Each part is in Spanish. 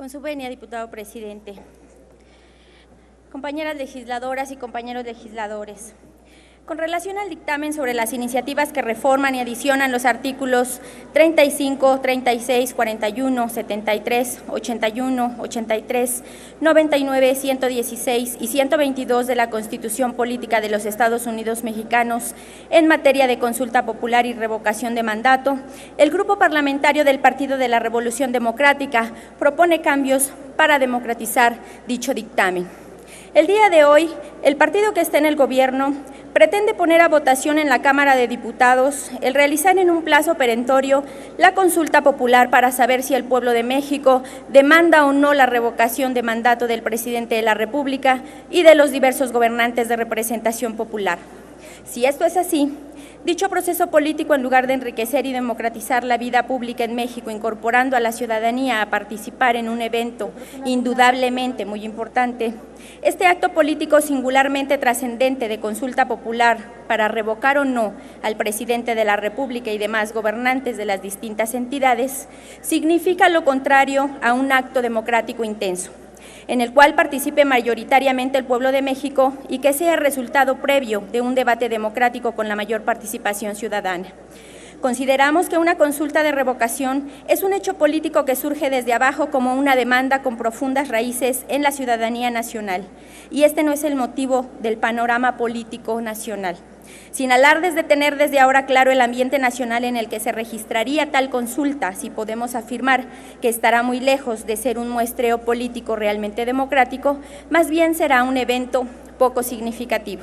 Con su venia, diputado presidente. Compañeras legisladoras y compañeros legisladores, con relación al dictamen sobre las iniciativas que reforman y adicionan los artículos 35, 36, 41, 73, 81, 83, 99, 116 y 122 de la Constitución Política de los Estados Unidos Mexicanos en materia de consulta popular y revocación de mandato, el Grupo Parlamentario del Partido de la Revolución Democrática propone cambios para democratizar dicho dictamen. El día de hoy, el partido que está en el gobierno pretende poner a votación en la Cámara de Diputados el realizar en un plazo perentorio la consulta popular para saber si el pueblo de México demanda o no la revocación de mandato del presidente de la República y de los diversos gobernantes de representación popular. Si esto es así, dicho proceso político, en lugar de enriquecer y democratizar la vida pública en México, incorporando a la ciudadanía a participar en un evento indudablemente muy importante, este acto político singularmente trascendente de consulta popular para revocar o no al presidente de la República y demás gobernantes de las distintas entidades, significa lo contrario a un acto democrático intenso, en el cual participe mayoritariamente el pueblo de México y que sea resultado previo de un debate democrático con la mayor participación ciudadana. Consideramos que una consulta de revocación es un hecho político que surge desde abajo como una demanda con profundas raíces en la ciudadanía nacional, y este no es el motivo del panorama político nacional. Sin alardes de tener desde ahora claro el ambiente nacional en el que se registraría tal consulta, si podemos afirmar que estará muy lejos de ser un muestreo político realmente democrático, más bien será un evento poco significativo.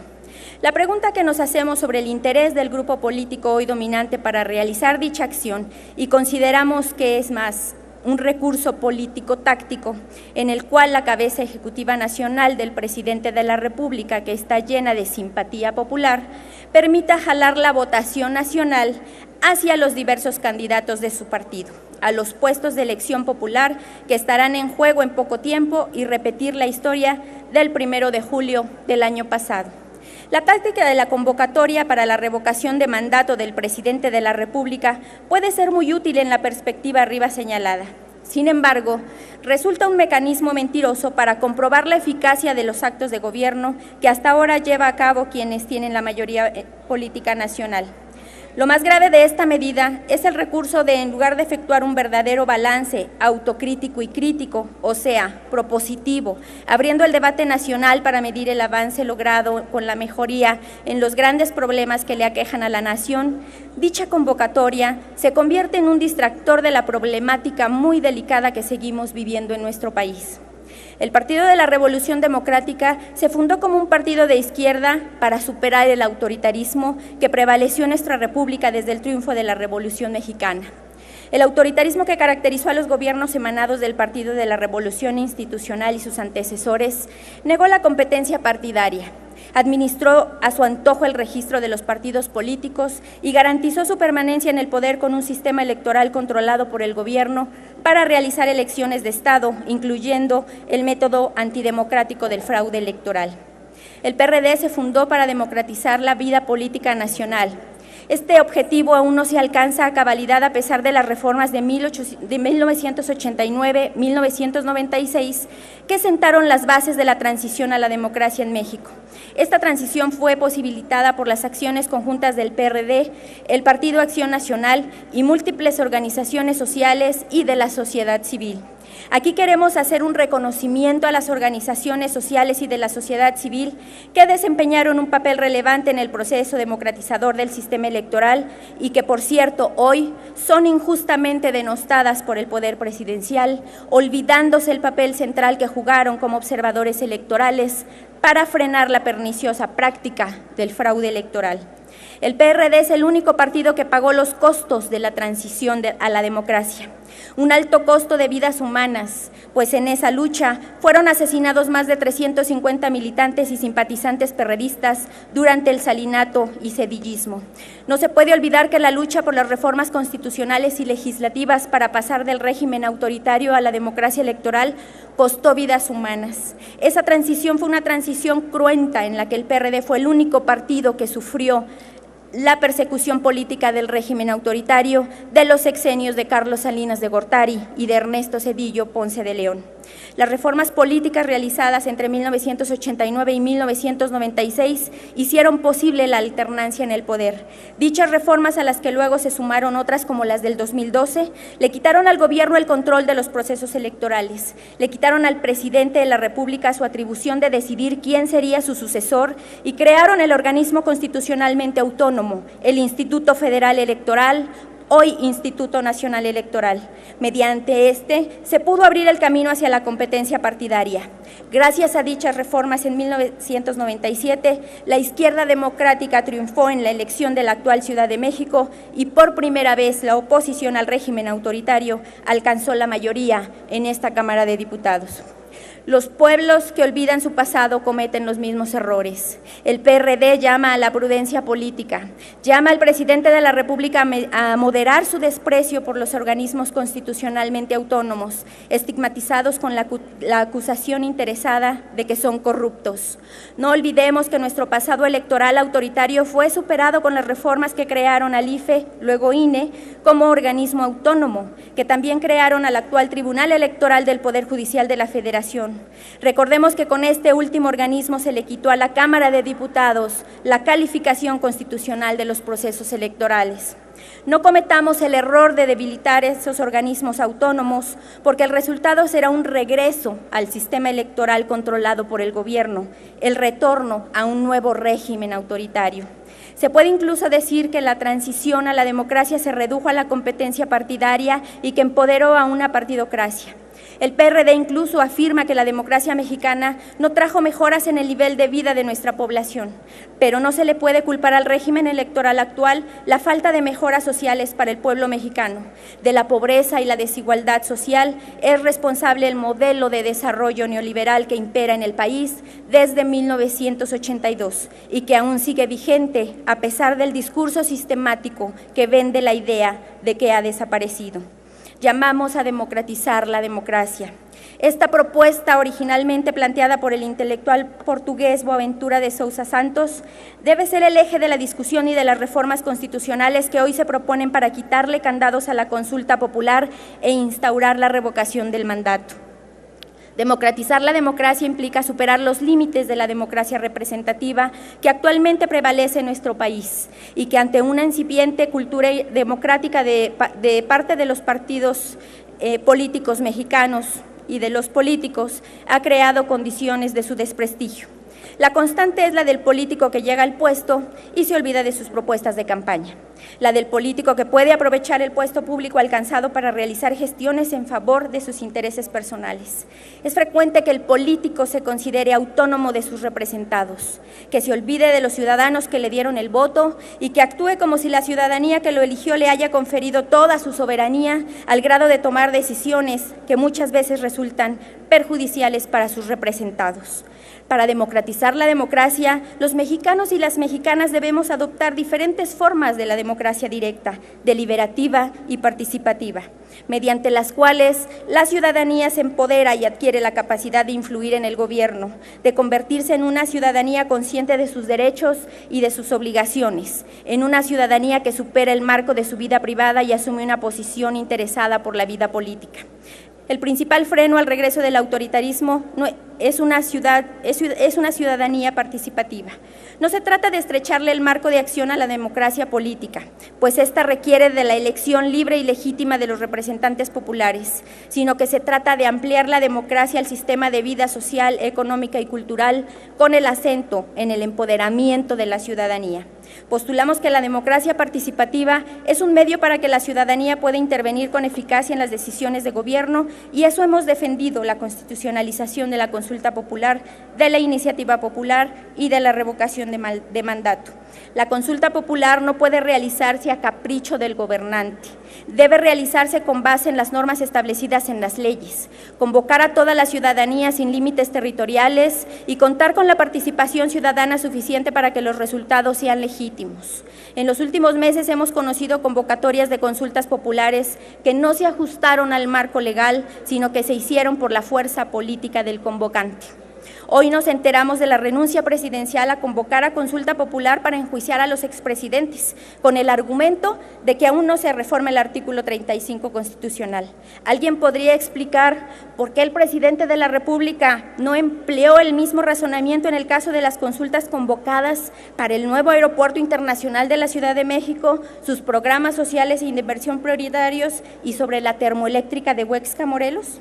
La pregunta que nos hacemos sobre el interés del grupo político hoy dominante para realizar dicha acción, y consideramos que es más un recurso político táctico en el cual la cabeza ejecutiva nacional del presidente de la República, que está llena de simpatía popular, permita jalar la votación nacional hacia los diversos candidatos de su partido, a los puestos de elección popular que estarán en juego en poco tiempo, y repetir la historia del 1 de julio del año pasado. La táctica de la convocatoria para la revocación de mandato del presidente de la República puede ser muy útil en la perspectiva arriba señalada. Sin embargo, resulta un mecanismo mentiroso para comprobar la eficacia de los actos de gobierno que hasta ahora lleva a cabo quienes tienen la mayoría política nacional. Lo más grave de esta medida es el recurso de, en lugar de efectuar un verdadero balance autocrítico y crítico, o sea, propositivo, abriendo el debate nacional para medir el avance logrado con la mejoría en los grandes problemas que le aquejan a la nación, dicha convocatoria se convierte en un distractor de la problemática muy delicada que seguimos viviendo en nuestro país. El Partido de la Revolución Democrática se fundó como un partido de izquierda para superar el autoritarismo que prevaleció en nuestra República desde el triunfo de la Revolución Mexicana. El autoritarismo que caracterizó a los gobiernos emanados del Partido de la Revolución Institucional y sus antecesores negó la competencia partidaria, administró a su antojo el registro de los partidos políticos y garantizó su permanencia en el poder con un sistema electoral controlado por el gobierno para realizar elecciones de Estado, incluyendo el método antidemocrático del fraude electoral. El PRD se fundó para democratizar la vida política nacional. Este objetivo aún no se alcanza a cabalidad a pesar de las reformas de 1989-1996 que sentaron las bases de la transición a la democracia en México. Esta transición fue posibilitada por las acciones conjuntas del PRD, el Partido Acción Nacional y múltiples organizaciones sociales y de la sociedad civil. Aquí queremos hacer un reconocimiento a las organizaciones sociales y de la sociedad civil que desempeñaron un papel relevante en el proceso democratizador del sistema electoral y que, por cierto, hoy son injustamente denostadas por el poder presidencial, olvidándose el papel central que jugaron como observadores electorales para frenar la perniciosa práctica del fraude electoral. El PRD es el único partido que pagó los costos de la transición a la democracia, un alto costo de vidas humanas, pues en esa lucha fueron asesinados más de 350 militantes y simpatizantes perredistas durante el salinato y sedillismo. No se puede olvidar que la lucha por las reformas constitucionales y legislativas para pasar del régimen autoritario a la democracia electoral costó vidas humanas. Esa transición fue una transición cruenta en la que el PRD fue el único partido que sufrió la persecución política del régimen autoritario de los sexenios de Carlos Salinas de Gortari y de Ernesto Zedillo Ponce de León. Las reformas políticas realizadas entre 1989 y 1996 hicieron posible la alternancia en el poder. Dichas reformas, a las que luego se sumaron otras como las del 2012, le quitaron al gobierno el control de los procesos electorales, le quitaron al presidente de la República su atribución de decidir quién sería su sucesor y crearon el organismo constitucionalmente autónomo, el Instituto Federal Electoral, hoy Instituto Nacional Electoral. Mediante este se pudo abrir el camino hacia la competencia partidaria. Gracias a dichas reformas, en 1997, la izquierda democrática triunfó en la elección de la actual Ciudad de México y por primera vez la oposición al régimen autoritario alcanzó la mayoría en esta Cámara de Diputados. Los pueblos que olvidan su pasado cometen los mismos errores. El PRD llama a la prudencia política, llama al presidente de la República a moderar su desprecio por los organismos constitucionalmente autónomos, estigmatizados con la acusación interesada de que son corruptos. No olvidemos que nuestro pasado electoral autoritario fue superado con las reformas que crearon al IFE, luego INE, como organismo autónomo, que también crearon al actual Tribunal Electoral del Poder Judicial de la Federación. Recordemos que con este último organismo se le quitó a la Cámara de Diputados la calificación constitucional de los procesos electorales. No cometamos el error de debilitar esos organismos autónomos, porque el resultado será un regreso al sistema electoral controlado por el gobierno, el retorno a un nuevo régimen autoritario. Se puede incluso decir que la transición a la democracia se redujo a la competencia partidaria y que empoderó a una partidocracia. El PRD incluso afirma que la democracia mexicana no trajo mejoras en el nivel de vida de nuestra población, pero no se le puede culpar al régimen electoral actual la falta de mejoras sociales para el pueblo mexicano. De la pobreza y la desigualdad social es responsable el modelo de desarrollo neoliberal que impera en el país desde 1982 y que aún sigue vigente a pesar del discurso sistemático que vende la idea de que ha desaparecido. Llamamos a democratizar la democracia. Esta propuesta, originalmente planteada por el intelectual portugués Boaventura de Sousa Santos, debe ser el eje de la discusión y de las reformas constitucionales que hoy se proponen para quitarle candados a la consulta popular e instaurar la revocación del mandato. Democratizar la democracia implica superar los límites de la democracia representativa que actualmente prevalece en nuestro país y que ante una incipiente cultura democrática de parte de los partidos políticos mexicanos y de los políticos ha creado condiciones de su desprestigio. La constante es la del político que llega al puesto y se olvida de sus propuestas de campaña, la del político que puede aprovechar el puesto público alcanzado para realizar gestiones en favor de sus intereses personales. Es frecuente que el político se considere autónomo de sus representados, que se olvide de los ciudadanos que le dieron el voto y que actúe como si la ciudadanía que lo eligió le haya conferido toda su soberanía al grado de tomar decisiones que muchas veces resultan perjudiciales para sus representados. Para democratizar la democracia, los mexicanos y las mexicanas debemos adoptar diferentes formas de la democracia directa, deliberativa y participativa, mediante las cuales la ciudadanía se empodera y adquiere la capacidad de influir en el gobierno, de convertirse en una ciudadanía consciente de sus derechos y de sus obligaciones, en una ciudadanía que supera el marco de su vida privada y asume una posición interesada por la vida política. El principal freno al regreso del autoritarismo es una ciudadanía participativa. No se trata de estrecharle el marco de acción a la democracia política, pues esta requiere de la elección libre y legítima de los representantes populares, sino que se trata de ampliar la democracia al sistema de vida social, económica y cultural, con el acento en el empoderamiento de la ciudadanía. Postulamos que la democracia participativa es un medio para que la ciudadanía pueda intervenir con eficacia en las decisiones de gobierno y eso hemos defendido, la constitucionalización de la consulta popular, de la iniciativa popular y de la revocación de mandato. La consulta popular no puede realizarse a capricho del gobernante, debe realizarse con base en las normas establecidas en las leyes, convocar a toda la ciudadanía sin límites territoriales y contar con la participación ciudadana suficiente para que los resultados sean legítimos. En los últimos meses hemos conocido convocatorias de consultas populares que no se ajustaron al marco legal, sino que se hicieron por la fuerza política del convocante. Hoy nos enteramos de la renuncia presidencial a convocar a consulta popular para enjuiciar a los expresidentes, con el argumento de que aún no se reforma el artículo 35 constitucional. ¿Alguien podría explicar por qué el presidente de la República no empleó el mismo razonamiento en el caso de las consultas convocadas para el nuevo aeropuerto internacional de la Ciudad de México, sus programas sociales e de inversión prioritarios y sobre la termoeléctrica de Huexca, Morelos?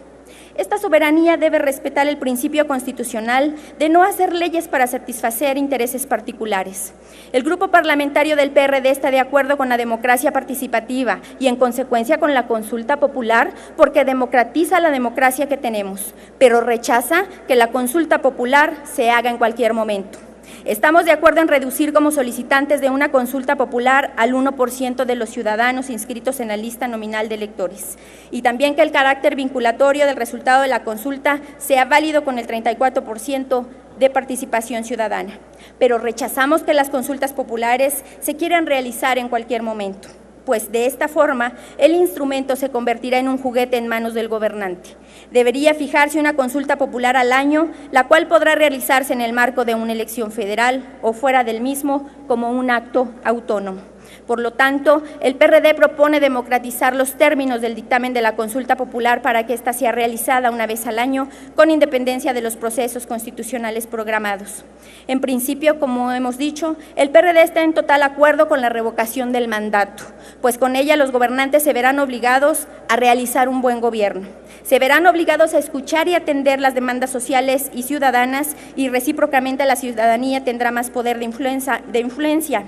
Esta soberanía debe respetar el principio constitucional de no hacer leyes para satisfacer intereses particulares. El grupo parlamentario del PRD está de acuerdo con la democracia participativa y en consecuencia con la consulta popular porque democratiza la democracia que tenemos, pero rechaza que la consulta popular se haga en cualquier momento. Estamos de acuerdo en reducir como solicitantes de una consulta popular al 1% de los ciudadanos inscritos en la lista nominal de electores y también que el carácter vinculatorio del resultado de la consulta sea válido con el 34% de participación ciudadana. Pero rechazamos que las consultas populares se quieran realizar en cualquier momento, pues de esta forma el instrumento se convertirá en un juguete en manos del gobernante. Debería fijarse una consulta popular al año, la cual podrá realizarse en el marco de una elección federal o fuera del mismo como un acto autónomo. Por lo tanto, el PRD propone democratizar los términos del dictamen de la consulta popular para que ésta sea realizada una vez al año con independencia de los procesos constitucionales programados. En principio, como hemos dicho, el PRD está en total acuerdo con la revocación del mandato, pues con ella los gobernantes se verán obligados a realizar un buen gobierno. Se verán obligados a escuchar y atender las demandas sociales y ciudadanas y recíprocamente la ciudadanía tendrá más poder de influencia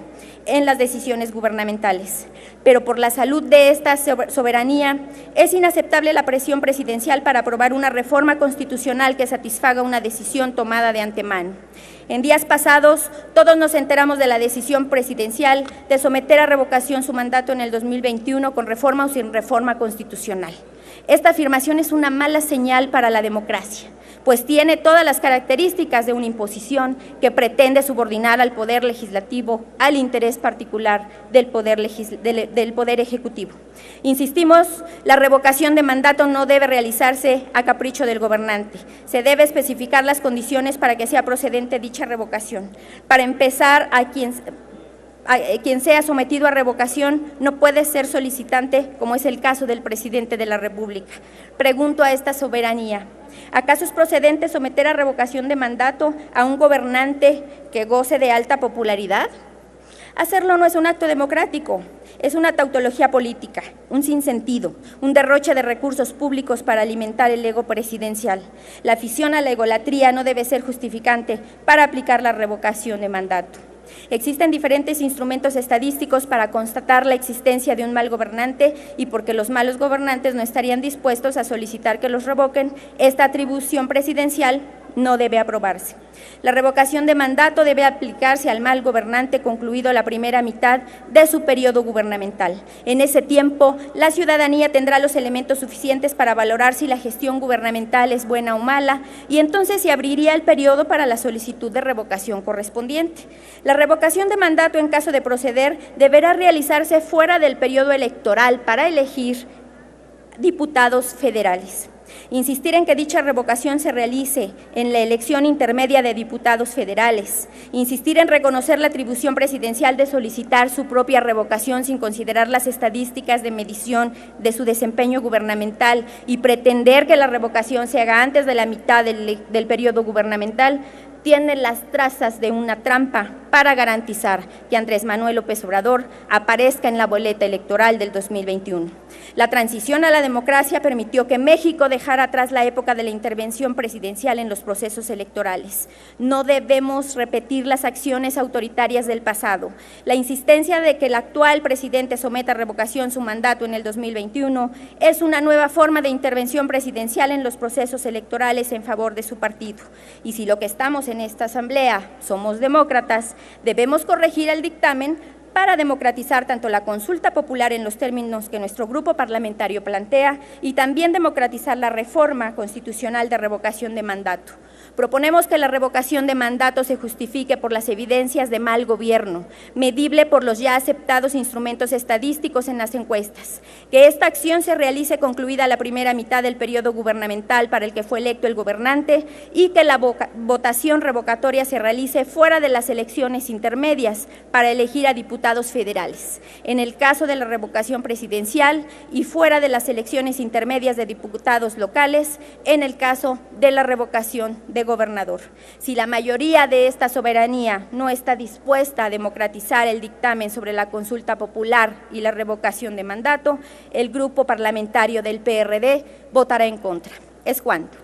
en las decisiones gubernamentales. Pero por la salud de esta soberanía es inaceptable la presión presidencial para aprobar una reforma constitucional que satisfaga una decisión tomada de antemano. En días pasados, todos nos enteramos de la decisión presidencial de someter a revocación su mandato en el 2021 con reforma o sin reforma constitucional. Esta afirmación es una mala señal para la democracia, pues tiene todas las características de una imposición que pretende subordinar al Poder Legislativo al interés particular del Poder Ejecutivo. Insistimos, la revocación de mandato no debe realizarse a capricho del gobernante. Se debe especificar las condiciones para que sea procedente dicha revocación. Para empezar, quien sea sometido a revocación no puede ser solicitante, como es el caso del presidente de la República. Pregunto a esta soberanía, ¿acaso es procedente someter a revocación de mandato a un gobernante que goce de alta popularidad? Hacerlo no es un acto democrático, es una tautología política, un sinsentido, un derroche de recursos públicos para alimentar el ego presidencial. La afición a la egolatría no debe ser justificante para aplicar la revocación de mandato. Existen diferentes instrumentos estadísticos para constatar la existencia de un mal gobernante y porque los malos gobernantes no estarían dispuestos a solicitar que los revoquen, esta atribución presidencial no debe aprobarse. La revocación de mandato debe aplicarse al mal gobernante concluido la primera mitad de su periodo gubernamental. En ese tiempo, la ciudadanía tendrá los elementos suficientes para valorar si la gestión gubernamental es buena o mala y entonces se abriría el periodo para la solicitud de revocación correspondiente. La revocación de mandato, en caso de proceder, deberá realizarse fuera del periodo electoral para elegir diputados federales. Insistir en que dicha revocación se realice en la elección intermedia de diputados federales, insistir en reconocer la atribución presidencial de solicitar su propia revocación sin considerar las estadísticas de medición de su desempeño gubernamental y pretender que la revocación se haga antes de la mitad del periodo gubernamental, tiene las trazas de una trampa para garantizar que Andrés Manuel López Obrador aparezca en la boleta electoral del 2021. La transición a la democracia permitió que México dejara atrás la época de la intervención presidencial en los procesos electorales. No debemos repetir las acciones autoritarias del pasado. La insistencia de que el actual presidente someta a revocación su mandato en el 2021 es una nueva forma de intervención presidencial en los procesos electorales en favor de su partido. Y si lo que estamos en esta asamblea somos demócratas, debemos corregir el dictamen para democratizar tanto la consulta popular en los términos que nuestro grupo parlamentario plantea y también democratizar la reforma constitucional de revocación de mandato. Proponemos que la revocación de mandato se justifique por las evidencias de mal gobierno, medible por los ya aceptados instrumentos estadísticos en las encuestas, que esta acción se realice concluida la primera mitad del periodo gubernamental para el que fue electo el gobernante y que la votación revocatoria se realice fuera de las elecciones intermedias para elegir a diputados federales, en el caso de la revocación presidencial, y fuera de las elecciones intermedias de diputados locales en el caso de la revocación de gobernador. Si la mayoría de esta soberanía no está dispuesta a democratizar el dictamen sobre la consulta popular y la revocación de mandato, el grupo parlamentario del PRD votará en contra. Es cuanto.